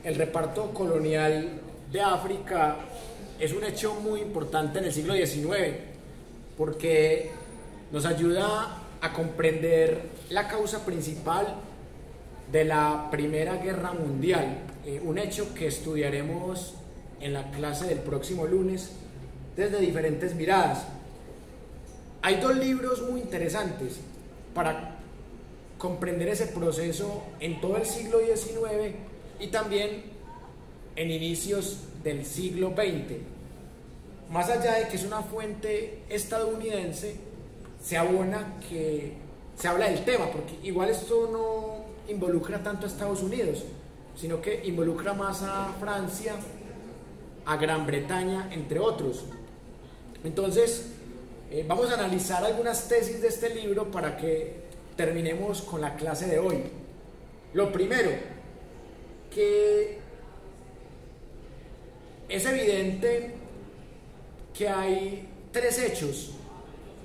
el reparto colonial de África es un hecho muy importante en el siglo XIX porque nos ayuda a comprender la causa principal de la Primera Guerra Mundial, un hecho que estudiaremos en la clase del próximo lunes desde diferentes miradas. Hay dos libros muy interesantes para comprender ese proceso en todo el siglo XIX y también en inicios del siglo XX. Más allá de que es una fuente estadounidense, se abona que se habla del tema, porque igual esto no involucra tanto a Estados Unidos, sino que involucra más a Francia, a Gran Bretaña, entre otros. Entonces, vamos a analizar algunas tesis de este libro para que terminemos con la clase de hoy. Lo primero, que es evidente que hay tres hechos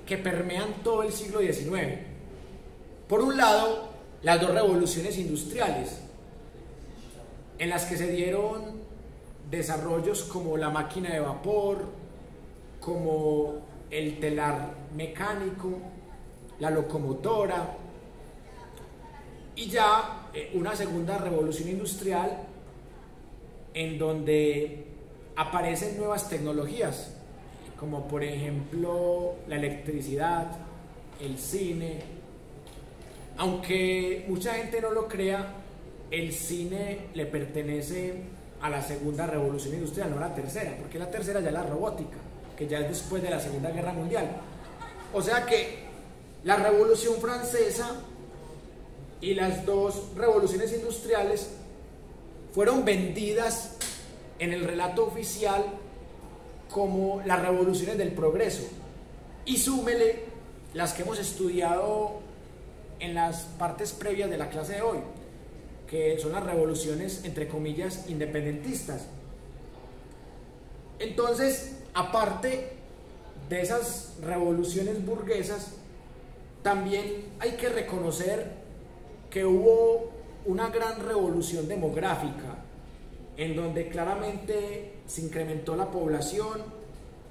que permean todo el siglo XIX. Por un lado, las dos revoluciones industriales, en las que se dieron desarrollos como la máquina de vapor, como el telar mecánico, la locomotora, y ya una segunda revolución industrial en donde aparecen nuevas tecnologías, como por ejemplo la electricidad, el cine. Aunque mucha gente no lo crea, el cine le pertenece a la segunda revolución industrial, no a la tercera, porque la tercera ya es la robótica, que ya es después de la Segunda Guerra Mundial. O sea que la Revolución Francesa y las dos revoluciones industriales fueron vendidas en el relato oficial como las revoluciones del progreso, y súmele las que hemos estudiado en las partes previas de la clase de hoy, que son las revoluciones entre comillas independentistas. Entonces, aparte de esas revoluciones burguesas, también hay que reconocer que hubo una gran revolución demográfica, en donde claramente se incrementó la población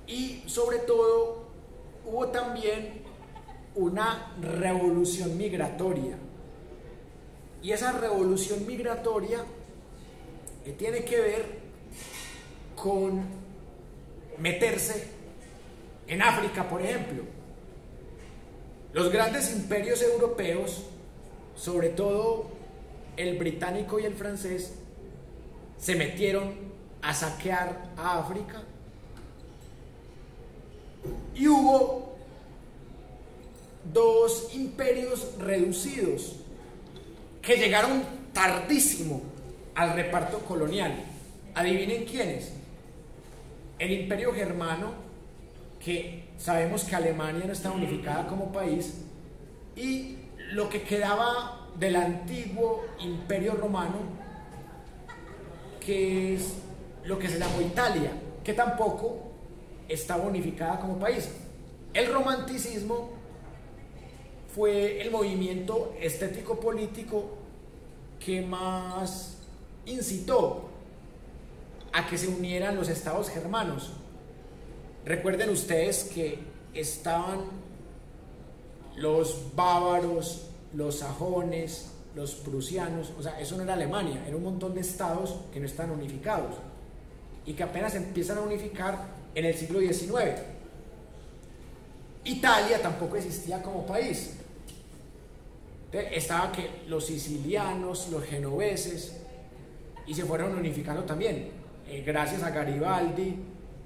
y sobre todo hubo también una revolución migratoria. Y esa revolución migratoria tiene que ver con meterse en África, por ejemplo. Los grandes imperios europeos, sobre todo el británico y el francés, se metieron a saquear a África, y hubo dos imperios reducidos que llegaron tardísimo al reparto colonial. Adivinen quiénes. El Imperio Germano, que sabemos que Alemania no está unificada como país, y lo que quedaba del antiguo Imperio Romano, que es lo que se llamó Italia, que tampoco estaba unificada como país. El romanticismo fue el movimiento estético político que más incitó a que se unieran los estados germanos. Recuerden ustedes que estaban los bávaros, los sajones, los prusianos, o sea, eso no era Alemania, era un montón de estados que no están unificados y que apenas empiezan a unificar en el siglo XIX. Italia tampoco existía como país. Estaba que los sicilianos, los genoveses, y se fueron unificando también, gracias a Garibaldi,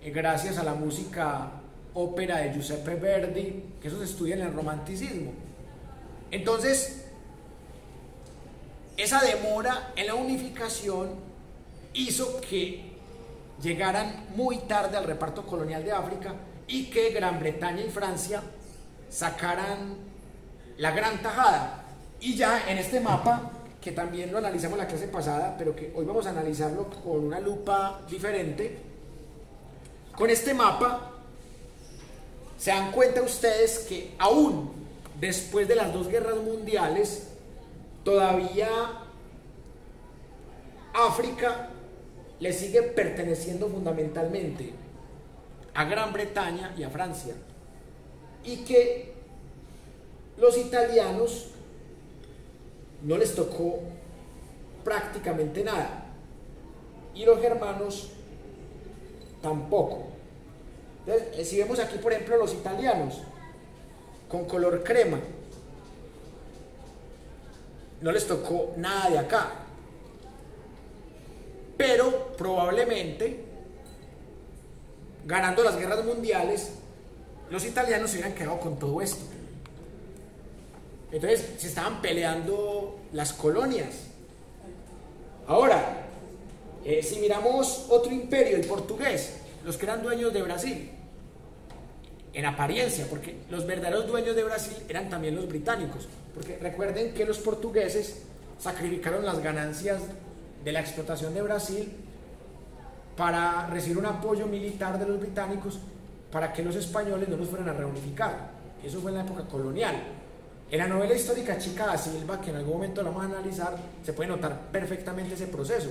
gracias a la música ópera de Giuseppe Verdi, que eso se estudia en el romanticismo. Entonces, esa demora en la unificación hizo que llegaran muy tarde al reparto colonial de África y que Gran Bretaña y Francia sacaran la gran tajada. Y ya en este mapa, que también lo analizamos la clase pasada, pero que hoy vamos a analizarlo con una lupa diferente, con este mapa se dan cuenta ustedes que aún después de las dos guerras mundiales todavía África le sigue perteneciendo fundamentalmente a Gran Bretaña y a Francia, y que los italianos no les tocó prácticamente nada, y los germanos tampoco. Entonces, si vemos aquí, por ejemplo, los italianos con color crema, no les tocó nada de acá, pero probablemente ganando las guerras mundiales los italianos se hubieran quedado con todo esto. Entonces se estaban peleando las colonias. Ahora, si miramos otro imperio, el portugués, los que eran dueños de Brasil, en apariencia, porque los verdaderos dueños de Brasil eran también los británicos, porque recuerden que los portugueses sacrificaron las ganancias de la explotación de Brasil para recibir un apoyo militar de los británicos para que los españoles no los fueran a reunificar. Eso fue en la época colonial. En la novela histórica Chica da Silva, que en algún momento la vamos a analizar, se puede notar perfectamente ese proceso,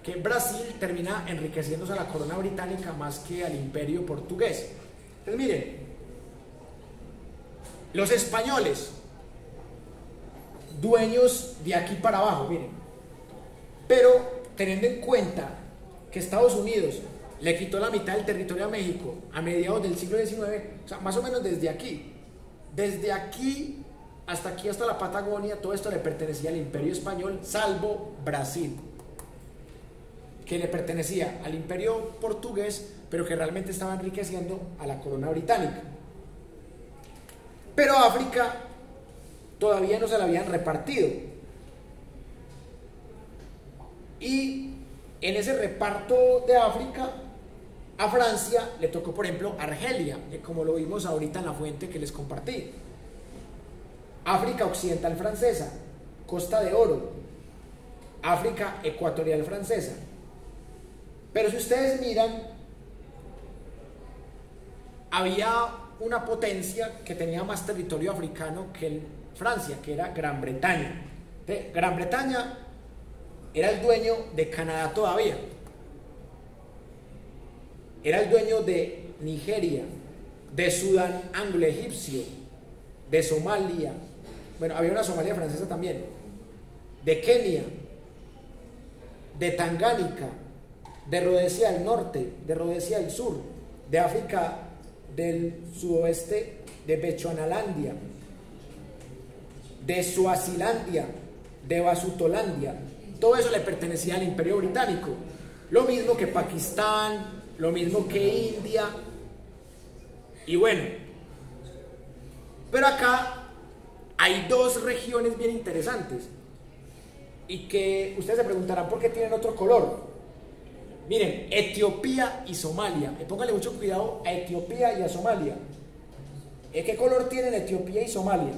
que Brasil termina enriqueciéndose a la corona británica más que al imperio portugués. Entonces miren, los españoles, dueños de aquí para abajo, miren, pero teniendo en cuenta que Estados Unidos le quitó la mitad del territorio a México a mediados del siglo XIX, o sea, más o menos desde aquí hasta aquí, hasta la Patagonia, todo esto le pertenecía al imperio español, salvo Brasil, que le pertenecía al imperio portugués, pero que realmente estaba enriqueciendo a la corona británica. Pero África todavía no se la habían repartido, y en ese reparto de África a Francia le tocó, por ejemplo, Argelia, como lo vimos ahorita en la fuente que les compartí. África occidental francesa, Costa de Oro, África ecuatorial francesa. Pero si ustedes miran, había una potencia que tenía más territorio africano que Francia, que era Gran Bretaña. Entonces, Gran Bretaña era el dueño de Canadá todavía, era el dueño de Nigeria, de Sudán anglo-egipcio, de Somalia, bueno, había una Somalia francesa también, de Kenia, de Tangánica, de Rodesia del norte, de Rodesia del sur, de África del sudoeste, de Bechuanalandia, de Suazilandia, de Basutolandia. Todo eso le pertenecía al imperio británico, lo mismo que Pakistán, lo mismo que India, y bueno, pero acá hay dos regiones bien interesantes y que ustedes se preguntarán por qué tienen otro color. Miren, Etiopía y Somalia, pónganle mucho cuidado a Etiopía y a Somalia. ¿Qué color tienen Etiopía y Somalia?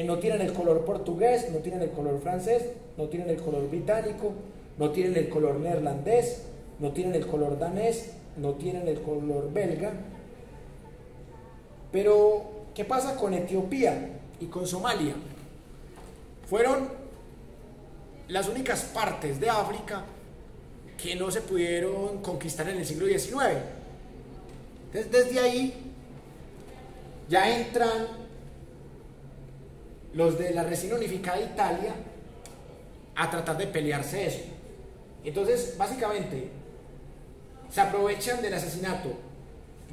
No tienen el color portugués, no tienen el color francés, no tienen el color británico, no tienen el color neerlandés, no tienen el color danés, no tienen el color belga. Pero, ¿qué pasa con Etiopía y con Somalia? Fueron las únicas partes de África que no se pudieron conquistar en el siglo XIX. Entonces, desde ahí ya entran los de la recién unificada Italia a tratar de pelearse eso. Entonces, básicamente, se aprovechan del asesinato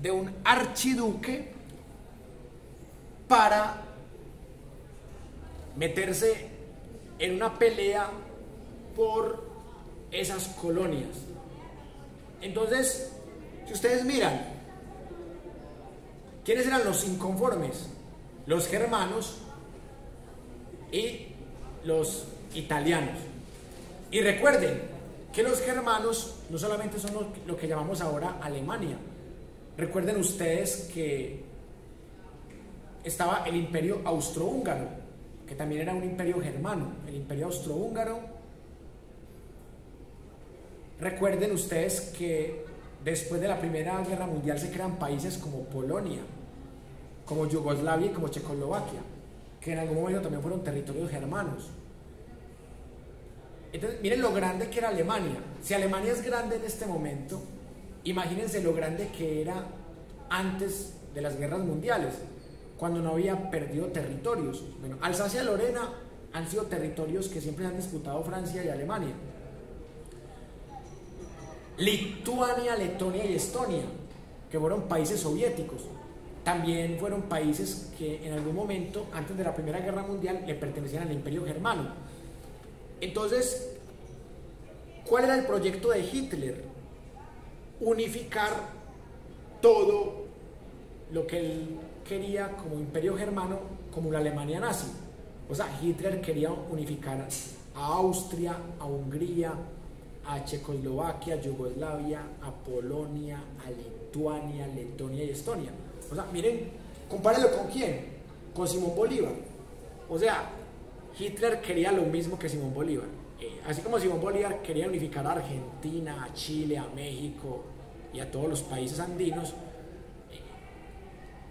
de un archiduque para meterse en una pelea por esas colonias. Entonces, si ustedes miran, ¿quiénes eran los inconformes? Los germanos y los italianos. Y recuerden que los germanos no solamente son lo que llamamos ahora Alemania. Recuerden ustedes que estaba el imperio austrohúngaro, que también era un imperio germano, el imperio austrohúngaro. Recuerden ustedes que después de la Primera Guerra Mundial se crean países como Polonia, como Yugoslavia y como Checoslovaquia, que en algún momento también fueron territorios germanos. Entonces, miren lo grande que era Alemania. Si Alemania es grande en este momento, imagínense lo grande que era antes de las guerras mundiales, cuando no había perdido territorios. Bueno, Alsacia-Lorena han sido territorios que siempre han disputado Francia y Alemania. Lituania, Letonia y Estonia, que fueron países soviéticos, también fueron países que en algún momento, antes de la Primera Guerra Mundial, le pertenecían al Imperio Germano. Entonces, ¿cuál era el proyecto de Hitler? Unificar todo lo que él quería como Imperio Germano, como la Alemania nazi. O sea, Hitler quería unificar a Austria, a Hungría, a Checoslovaquia, a Yugoslavia, a Polonia, a Lituania, Letonia y Estonia. O sea, miren, compárelo con quién, con Simón Bolívar. O sea, Hitler quería lo mismo que Simón Bolívar. Así como Simón Bolívar quería unificar a Argentina, a Chile, a México y a todos los países andinos,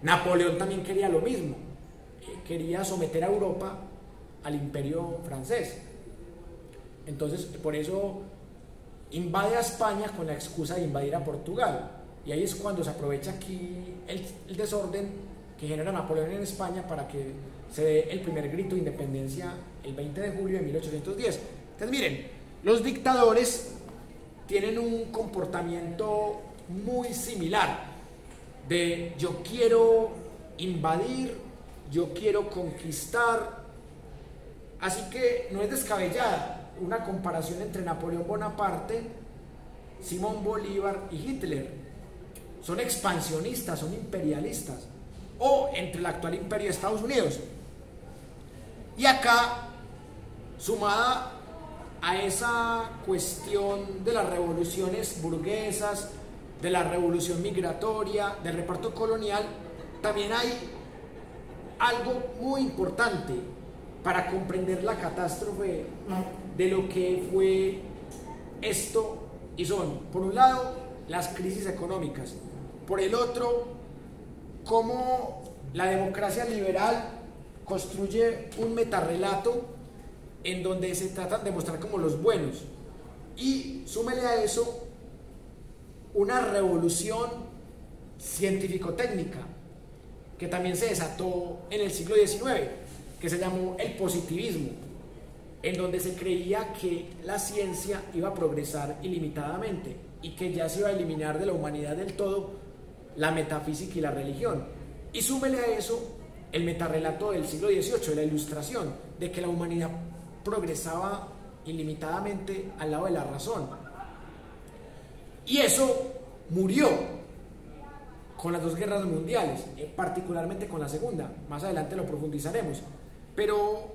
Napoleón también quería lo mismo. Quería someter a Europa al imperio francés. Entonces, por eso invade a España con la excusa de invadir a Portugal. Y ahí es cuando se aprovecha aquí el desorden que genera Napoleón en España para que se dé el primer grito de independencia el 20 de julio de 1810. Entonces, miren, los dictadores tienen un comportamiento muy similar de yo quiero invadir, yo quiero conquistar. Así que no es descabellada una comparación entre Napoleón Bonaparte, Simón Bolívar y Hitler. Son expansionistas, son imperialistas, o entre el actual imperio de Estados Unidos. Y acá, sumada a esa cuestión de las revoluciones burguesas, de la revolución migratoria, del reparto colonial, también hay algo muy importante para comprender la catástrofe de lo que fue esto, y son, por un lado, las crisis económicas, por el otro, cómo la democracia liberal construye un metarrelato en donde se tratan de mostrar como los buenos, y súmele a eso una revolución científico-técnica que también se desató en el siglo XIX, que se llamó el positivismo, en donde se creía que la ciencia iba a progresar ilimitadamente y que ya se iba a eliminar de la humanidad del todo la metafísica y la religión. Y súmele a eso el metarrelato del siglo XVIII, de la Ilustración, de que la humanidad progresaba ilimitadamente al lado de la razón. Y eso murió con las dos guerras mundiales, particularmente con la segunda. Más adelante lo profundizaremos. Pero,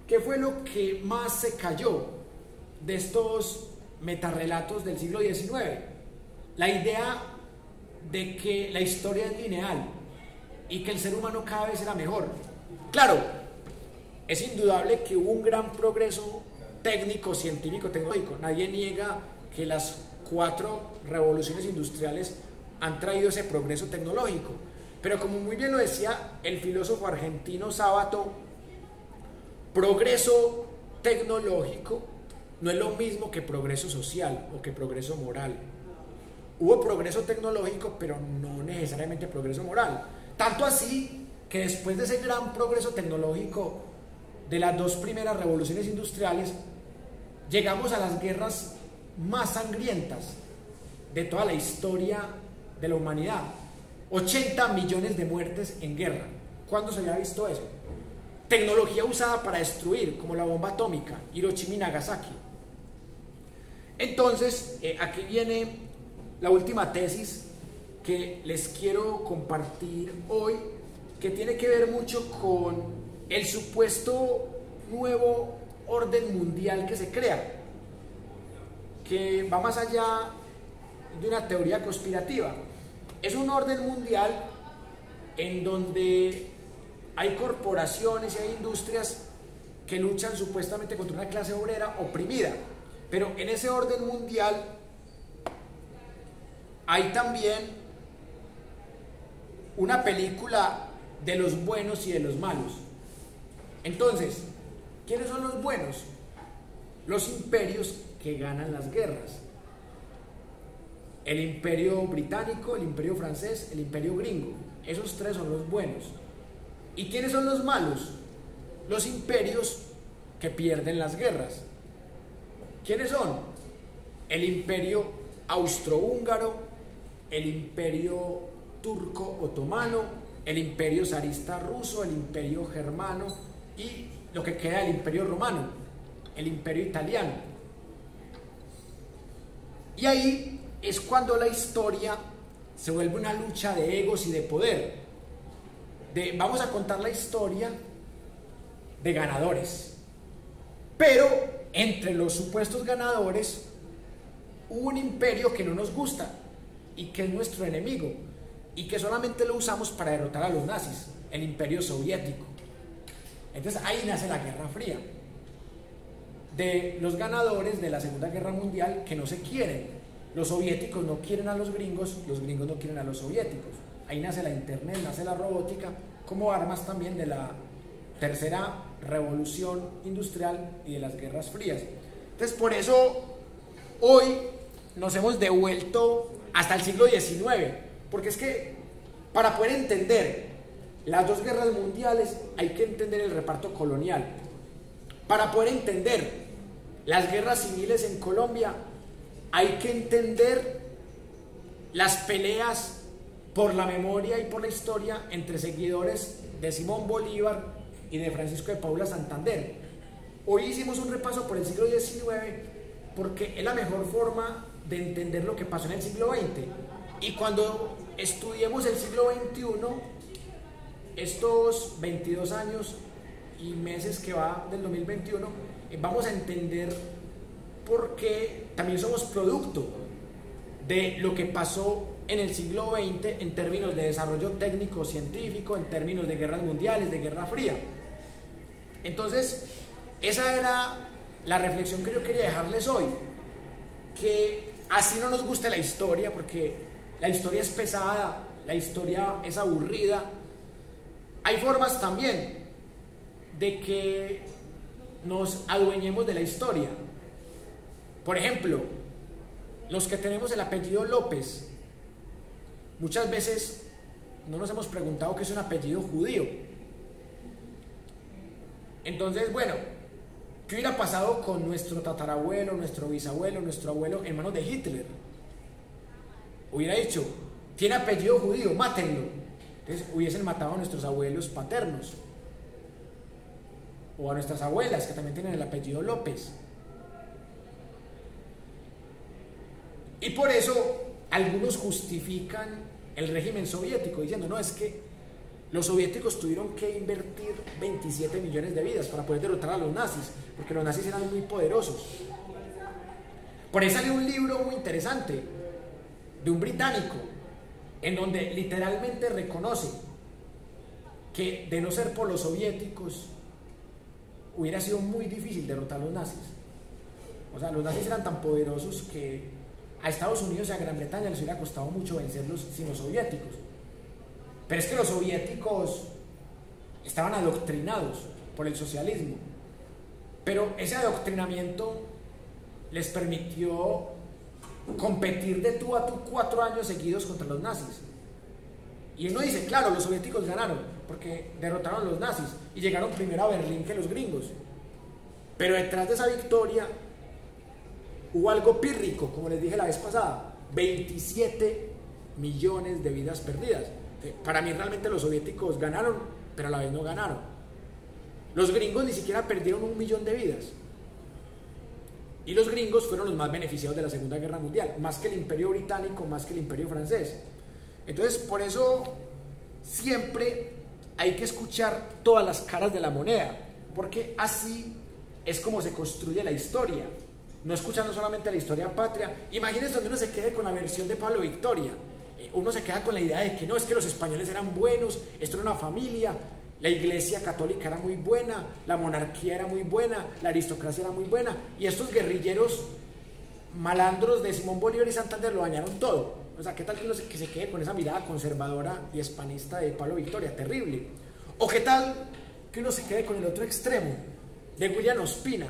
¿qué fue lo que más se cayó de estos metarrelatos del siglo XIX? La idea de que la historia es lineal y que el ser humano cada vez era mejor. Claro, es indudable que hubo un gran progreso técnico, científico, tecnológico. Nadie niega que las 4 revoluciones industriales han traído ese progreso tecnológico. Pero como muy bien lo decía el filósofo argentino Sábato, progreso tecnológico no es lo mismo que progreso social o que progreso moral. Hubo progreso tecnológico, pero no necesariamente progreso moral. Tanto así que después de ese gran progreso tecnológico de las 2 primeras revoluciones industriales, llegamos a las guerras más sangrientas de toda la historia de la humanidad. 80 millones de muertes en guerra. ¿Cuándo se había visto eso? Tecnología usada para destruir, como la bomba atómica, Hiroshima y Nagasaki. Entonces, aquí viene la última tesis que les quiero compartir hoy, que tiene que ver mucho con el supuesto nuevo orden mundial que se crea, que va más allá de una teoría conspirativa. Es un orden mundial en donde hay corporaciones y hay industrias que luchan supuestamente contra una clase obrera oprimida, pero en ese orden mundial hay también una película de los buenos y de los malos. Entonces, ¿quiénes son los buenos? los imperios que ganan las guerras. El imperio británico, el imperio francés, el imperio gringo. Esos tres son los buenos. ¿Y quiénes son los malos? Los imperios que pierden las guerras. ¿Quiénes son? El imperio austrohúngaro, el imperio turco otomano, el imperio zarista ruso, el imperio germano y lo que queda del imperio romano, el imperio italiano. Y ahí es cuando la historia se vuelve una lucha de egos y de poder. Vamos a contar la historia de ganadores, pero entre los supuestos ganadores hubo un imperio que no nos gusta y que es nuestro enemigo y que solamente lo usamos para derrotar a los nazis, el imperio soviético. Entonces ahí nace la Guerra Fría, de los ganadores de la Segunda Guerra Mundial que no se quieren. Los soviéticos no quieren a los gringos no quieren a los soviéticos. Ahí nace la internet, nace la robótica, como armas también de la tercera revolución industrial y de las guerras frías. Entonces por eso hoy nos hemos devuelto hasta el siglo XIX, porque es que para poder entender las dos guerras mundiales hay que entender el reparto colonial. Para poder entender las guerras civiles en Colombia hay que entender las peleas por la memoria y por la historia entre seguidores de Simón Bolívar y de Francisco de Paula Santander. Hoy hicimos un repaso por el siglo XIX porque es la mejor forma de entender lo que pasó en el siglo XX. Y cuando estudiemos el siglo XXI, estos 22 años y meses que va del 2021, vamos a entender por qué también somos producto de lo que pasó en el siglo XX en términos de desarrollo técnico, científico, en términos de guerras mundiales, de Guerra Fría. Entonces, esa era la reflexión que yo quería dejarles hoy, que así no nos guste la historia, porque la historia es pesada, la historia es aburrida, hay formas también de que nos adueñemos de la historia. Por ejemplo, los que tenemos el apellido López, muchas veces no nos hemos preguntado qué es un apellido judío. Entonces, bueno, ¿qué hubiera pasado con nuestro tatarabuelo, nuestro bisabuelo, nuestro abuelo en manos de Hitler? Hubiera dicho, tiene apellido judío, mátenlo. Entonces hubiesen matado a nuestros abuelos paternos o a nuestras abuelas que también tienen el apellido López. Y por eso algunos justifican el régimen soviético diciendo, no, es que los soviéticos tuvieron que invertir 27 millones de vidas para poder derrotar a los nazis, porque los nazis eran muy poderosos. Por ahí salió un libro muy interesante de un británico, en donde literalmente reconoce que de no ser por los soviéticos hubiera sido muy difícil derrotar a los nazis. O sea, los nazis eran tan poderosos que a Estados Unidos y a Gran Bretaña les hubiera costado mucho vencerlos sin los soviéticos. Pero es que los soviéticos estaban adoctrinados por el socialismo. Pero ese adoctrinamiento les permitió competir de tú a tú 4 años seguidos contra los nazis. Y uno dice, claro, los soviéticos ganaron porque derrotaron a los nazis y llegaron primero a Berlín que los gringos. Pero detrás de esa victoria hubo algo pírrico, como les dije la vez pasada, 27 millones de vidas perdidas. Para mí realmente los soviéticos ganaron, pero a la vez no ganaron. Los gringos ni siquiera perdieron 1 millón de vidas. Y los gringos fueron los más beneficiados de la Segunda Guerra Mundial, más que el Imperio Británico, más que el Imperio Francés. Entonces, por eso siempre hay que escuchar todas las caras de la moneda, porque así es como se construye la historia. No escuchando solamente la historia patria. Imagínense donde uno se quede con la versión de Pablo Victoria. Uno se queda con la idea de que no, es que los españoles eran buenos, esto era una familia, la iglesia católica era muy buena, la monarquía era muy buena, la aristocracia era muy buena, y estos guerrilleros malandros de Simón Bolívar y Santander lo dañaron todo. O sea, ¿qué tal que uno que se quede con esa mirada conservadora y hispanista de Pablo Victoria? Terrible. O ¿qué tal que uno se quede con el otro extremo de William Ospina,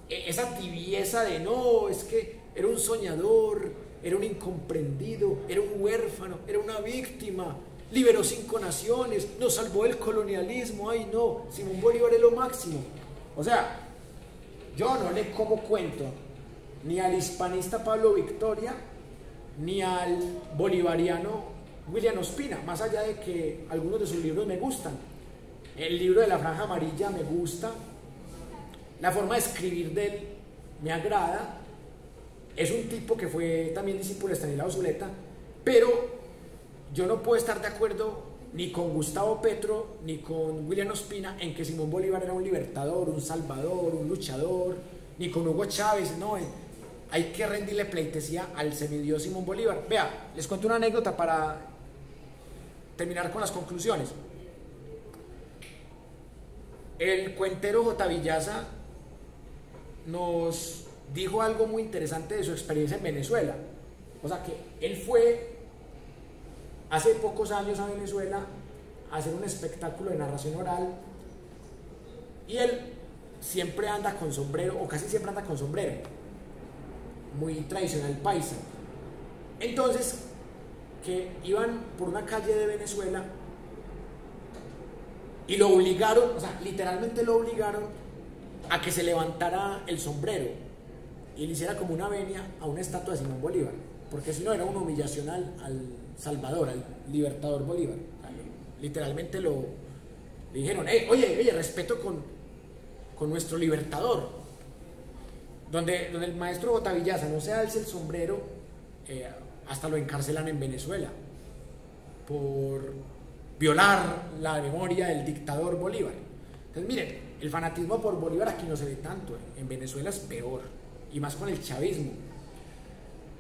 esa tibieza de no, es que era un soñador, era un incomprendido, era un huérfano, era una víctima, liberó 5 naciones, nos salvó del colonialismo, ay no, Simón Bolívar es lo máximo. O sea, yo no le como cuento ni al hispanista Pablo Victoria, ni al bolivariano William Ospina, más allá de que algunos de sus libros me gustan. El libro de la Franja Amarilla me gusta, la forma de escribir de él me agrada. Es un tipo que fue también discípulo de Estanislao Zuleta, pero yo no puedo estar de acuerdo ni con Gustavo Petro ni con William Ospina en que Simón Bolívar era un libertador, un salvador, un luchador, ni con Hugo Chávez. No, hay que rendirle pleitesía al semidios Simón Bolívar. Vea, les cuento una anécdota para terminar con las conclusiones. El cuentero J. Villaza nos dijo algo muy interesante de su experiencia en Venezuela. O sea, que él fue hace pocos años a Venezuela a hacer un espectáculo de narración oral, y él siempre anda con sombrero, o casi siempre anda con sombrero, muy tradicional paisa. Entonces, que iban por una calle de Venezuela y lo obligaron, o sea, literalmente lo obligaron a que se levantara el sombrero y le hiciera como una venia a una estatua de Simón Bolívar, porque si no era una humillación al Salvador, al libertador Bolívar. Literalmente le dijeron, oye, respeto con nuestro libertador. Donde el maestro J. Villaza no se alce el sombrero, hasta lo encarcelan en Venezuela por violar la memoria del dictador Bolívar. Entonces miren, el fanatismo por Bolívar aquí no se ve tanto, en Venezuela es peor, y más con el chavismo.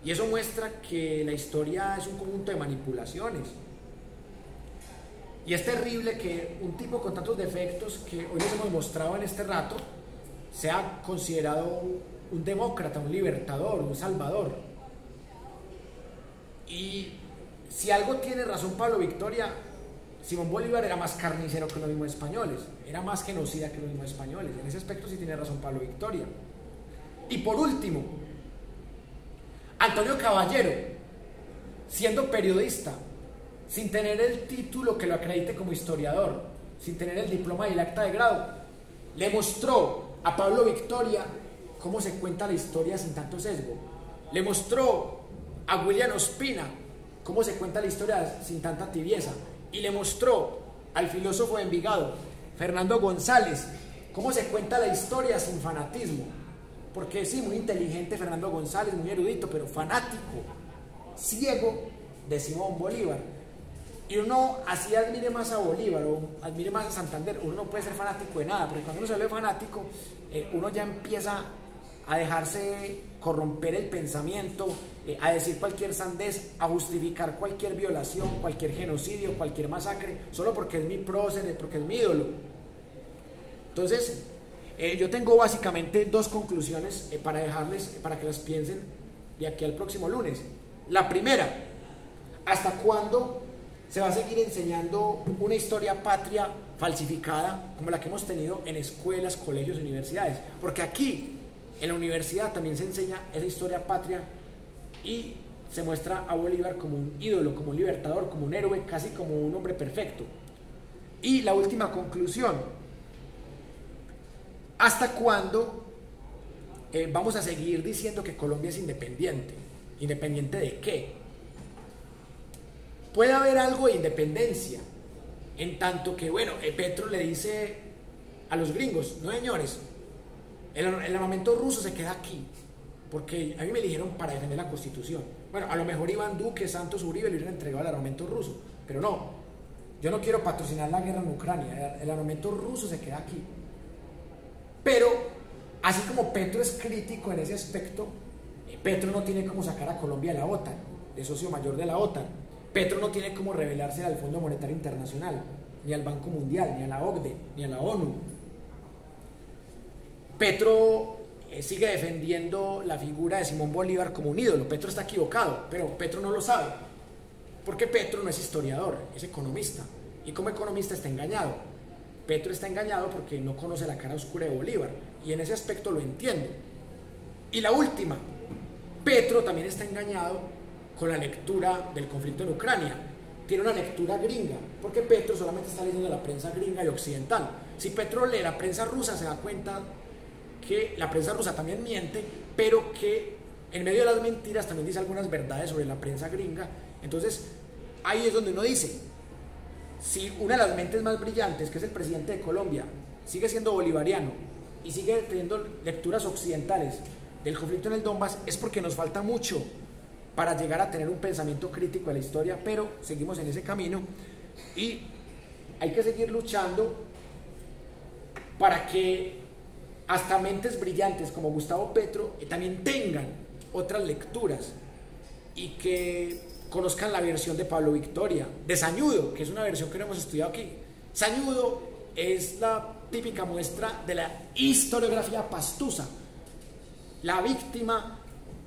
Y eso muestra que la historia es un conjunto de manipulaciones. Y es terrible que un tipo con tantos defectos que hoy les hemos mostrado en este rato sea considerado un demócrata, un libertador, un salvador. Y si algo tiene razón Pablo Victoria, Simón Bolívar era más carnicero que los mismos españoles, era más genocida que los mismos españoles. En ese aspecto sí tiene razón Pablo Victoria. Y por último, Antonio Caballero, siendo periodista, sin tener el título que lo acredite como historiador, sin tener el diploma y el acta de grado, le mostró a Pablo Victoria cómo se cuenta la historia sin tanto sesgo. Le mostró a William Ospina cómo se cuenta la historia sin tanta tibieza. Y le mostró al filósofo de Envigado, Fernando González, cómo se cuenta la historia sin fanatismo. Porque sí, muy inteligente Fernando González, muy erudito, pero fanático, ciego de Simón Bolívar. Y uno así admire más a Bolívar o admire más a Santander, uno no puede ser fanático de nada, porque cuando uno se vuelve fanático, uno ya empieza a dejarse corromper el pensamiento, a decir cualquier sandez, a justificar cualquier violación, cualquier genocidio, cualquier masacre, solo porque es mi prócer, porque es mi ídolo. Entonces, yo tengo básicamente 2 conclusiones para dejarles, para que las piensen de aquí al próximo lunes. La primera, ¿hasta cuándo se va a seguir enseñando una historia patria falsificada como la que hemos tenido en escuelas, colegios y universidades? Porque aquí, en la universidad, también se enseña esa historia patria y se muestra a Bolívar como un ídolo, como un libertador, como un héroe, casi como un hombre perfecto. Y la última conclusión, ¿hasta cuándo vamos a seguir diciendo que Colombia es independiente? ¿Independiente de qué? Puede haber algo de independencia, en tanto que, bueno, Petro le dice a los gringos, no señores, el armamento ruso se queda aquí, porque a mí me eligieron para defender la Constitución. Bueno, a lo mejor Iván Duque, Santos Uribe le hubieran entregado el armamento ruso, pero no, yo no quiero patrocinar la guerra en Ucrania, el armamento ruso se queda aquí. Pero, así como Petro es crítico en ese aspecto, Petro no tiene cómo sacar a Colombia de la OTAN, de socio mayor de la OTAN. Petro no tiene cómo rebelarse al Fondo Monetario Internacional, ni al Banco Mundial, ni a la OCDE, ni a la ONU. Petro sigue defendiendo la figura de Simón Bolívar como un ídolo. Petro está equivocado, pero Petro no lo sabe, porque Petro no es historiador, es economista, y como economista está engañado. Petro está engañado porque no conoce la cara oscura de Bolívar. y en ese aspecto lo entiendo. Y la última, Petro también está engañado con la lectura del conflicto en Ucrania. Tiene una lectura gringa, porque Petro solamente está leyendo la prensa gringa y occidental. Si Petro lee la prensa rusa, se da cuenta que la prensa rusa también miente, pero que en medio de las mentiras también dice algunas verdades sobre la prensa gringa. Entonces, ahí es donde uno dice, si una de las mentes más brillantes, que es el presidente de Colombia, sigue siendo bolivariano y sigue teniendo lecturas occidentales del conflicto en el Donbass, es porque nos falta mucho para llegar a tener un pensamiento crítico de la historia, pero seguimos en ese camino y hay que seguir luchando para que hasta mentes brillantes como Gustavo Petro también tengan otras lecturas y que conozcan la versión de Pablo Victoria, de Sañudo, que es una versión que no hemos estudiado aquí. Sañudo es la típica muestra de la historiografía pastusa, la víctima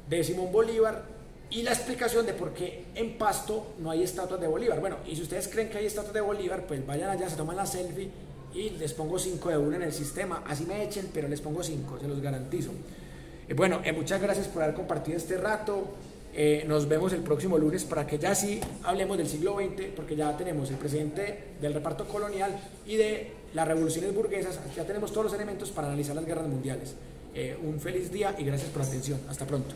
de Simón Bolívar y la explicación de por qué en Pasto no hay estatuas de Bolívar. Bueno, y si ustedes creen que hay estatuas de Bolívar, pues vayan allá, se toman la selfie y les pongo 5 de 1 en el sistema, así me echen, pero les pongo 5, se los garantizo. Bueno, muchas gracias por haber compartido este rato. Nos vemos el próximo lunes para que ya sí hablemos del siglo XX, porque ya tenemos el presidente del reparto colonial y de las revoluciones burguesas, ya tenemos todos los elementos para analizar las guerras mundiales. Un feliz día y gracias por la atención. Hasta pronto.